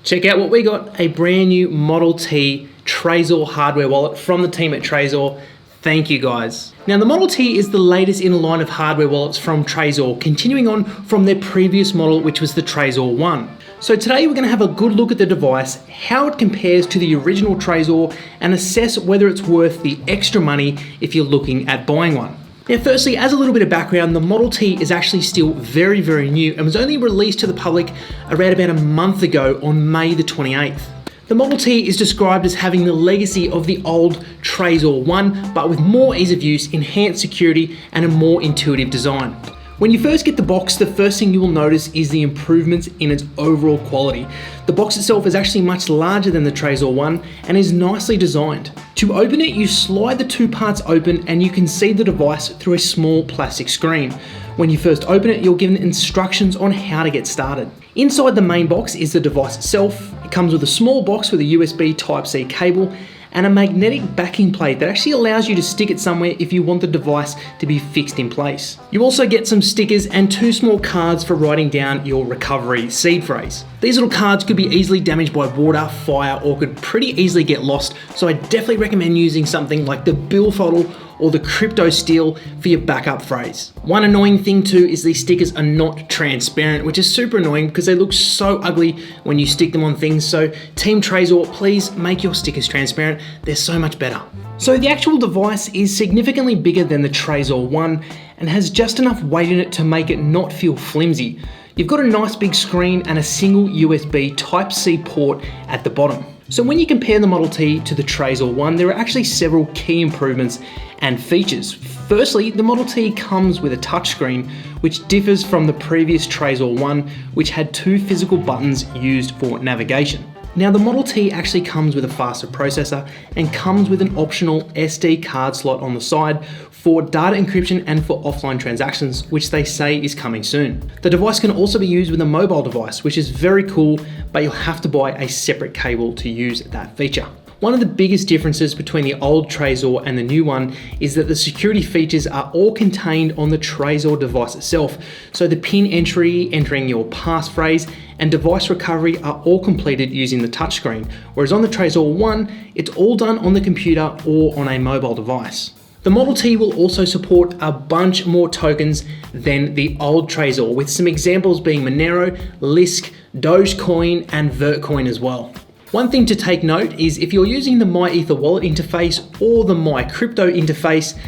Check out what we got, a brand new Model T Trezor hardware wallet from the team at Trezor. Thank you guys. Now the Model T is the latest in a line of hardware wallets from Trezor, continuing on from their previous model, which was the Trezor One. So today we're going to have a good look at the device, how it compares to the original Trezor, and assess whether it's worth the extra money if you're looking at buying one. Now firstly, as a little bit of background, the Model T is actually still very, very new and was only released to the public around about a month ago on May the 28th. The Model T is described as having the legacy of the old Trezor One, but with more ease of use, enhanced security, and a more intuitive design. When you first get the box, the first thing you will notice is the improvements in its overall quality. The box itself is actually much larger than the Trezor One and is nicely designed. To open it, you slide the two parts open and you can see the device through a small plastic screen. When you first open it, you're given instructions on how to get started. Inside the main box is the device itself. It comes with a small box with a USB Type-C cable and a magnetic backing plate that actually allows you to stick it somewhere if you want the device to be fixed in place. You also get some stickers and two small cards for writing down your recovery seed phrase. These little cards could be easily damaged by water, fire, or could pretty easily get lost, so I definitely recommend using something like the billfold or the crypto steel for your backup phrase. One annoying thing too is these stickers are not transparent, which is super annoying because they look so ugly when you stick them on things. So Team Trezor, please make your stickers transparent. They're so much better. So the actual device is significantly bigger than the Trezor One and has just enough weight in it to make it not feel flimsy. You've got a nice big screen and a single USB Type-C port at the bottom. So when you compare the Model T to the Trezor One, there are actually several key improvements and features. Firstly, the Model T comes with a touchscreen, which differs from the previous Trezor One, which had two physical buttons used for navigation. Now the Model T actually comes with a faster processor and comes with an optional SD card slot on the side for data encryption and for offline transactions, which they say is coming soon. The device can also be used with a mobile device, which is very cool, but you'll have to buy a separate cable to use that feature. One of the biggest differences between the old Trezor and the new one is that the security features are all contained on the Trezor device itself. So the PIN entry, entering your passphrase, and device recovery are all completed using the touchscreen, whereas on the Trezor One, it's all done on the computer or on a mobile device. The Model T will also support a bunch more tokens than the old Trezor, with some examples being Monero, Lisk, Dogecoin, and Vertcoin as well. One thing to take note is if you're using the MyEther wallet interface or the MyCrypto interface,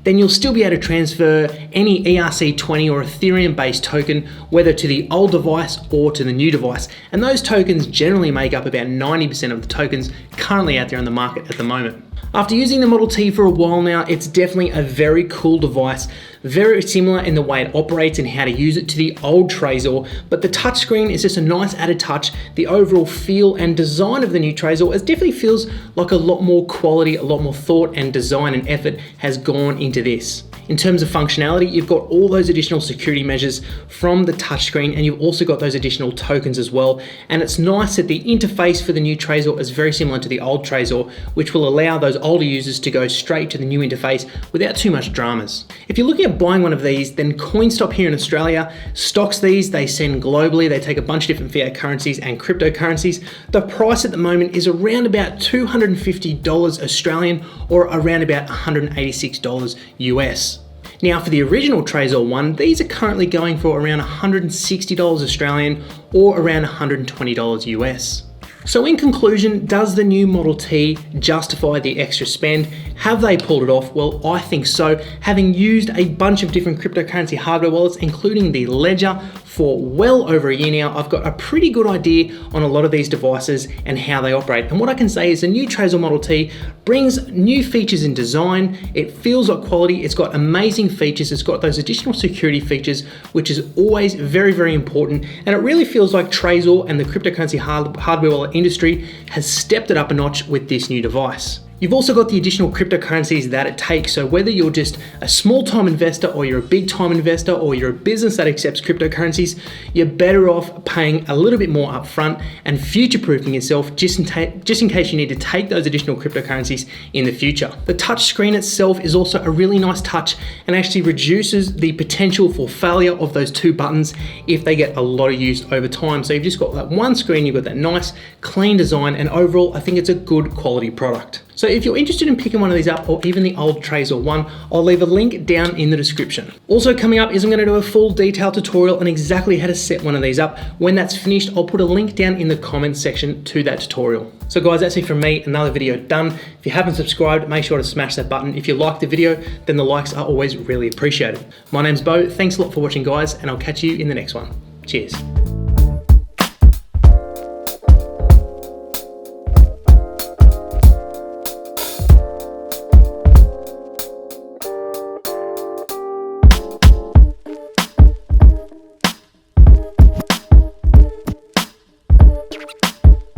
then you'll still be able to transfer any ERC20 or Ethereum-based token, whether to the old device or to the new device. And those tokens generally make up about 90% of the tokens currently out there on the market at the moment. After using the Model T for a while now, it's definitely a very cool device, very similar in the way it operates and how to use it to the old Trezor, but the touchscreen is just a nice added touch. The overall feel and design of the new Trezor, it definitely feels like a lot more quality, a lot more thought and design and effort has gone into this. In terms of functionality, you've got all those additional security measures from the touchscreen, and you've also got those additional tokens as well. And it's nice that the interface for the new Trezor is very similar to the old Trezor, which will allow those older users to go straight to the new interface without too much dramas. If you're looking at buying one of these, then CoinStop here in Australia stocks these. They send globally. They take a bunch of different fiat currencies and cryptocurrencies. The price at the moment is around about $250 Australian or around about $186 US. Now for the original Trezor One, these are currently going for around $160 Australian or around $120 US. So in conclusion, does the new Model T justify the extra spend? Have they pulled it off? Well, I think so. Having used a bunch of different cryptocurrency hardware wallets, including the Ledger, for well over a year now, I've got a pretty good idea on a lot of these devices and how they operate. And what I can say is the new Trezor Model T brings new features in design. It feels like quality. It's got amazing features. It's got those additional security features, which is always very, very important. And it really feels like Trezor and the cryptocurrency hardware wallet industry has stepped it up a notch with this new device. You've also got the additional cryptocurrencies that it takes. So whether you're just a small time investor or you're a big time investor or you're a business that accepts cryptocurrencies, you're better off paying a little bit more upfront and future-proofing yourself just in case you need to take those additional cryptocurrencies in the future. The touch screen itself is also a really nice touch and actually reduces the potential for failure of those two buttons if they get a lot of use over time. So you've just got that one screen, you've got that nice clean design, and overall I think it's a good quality product. So if you're interested in picking one of these up, or even the old Trezor one, I'll leave a link down in the description. Also coming up is I'm going to do a full detailed tutorial on exactly how to set one of these up. When that's finished, I'll put a link down in the comments section to that tutorial. So guys, that's it from me, another video done. If you haven't subscribed, make sure to smash that button. If you like the video, then the likes are always really appreciated. My name's Bo, thanks a lot for watching guys, and I'll catch you in the next one. Cheers.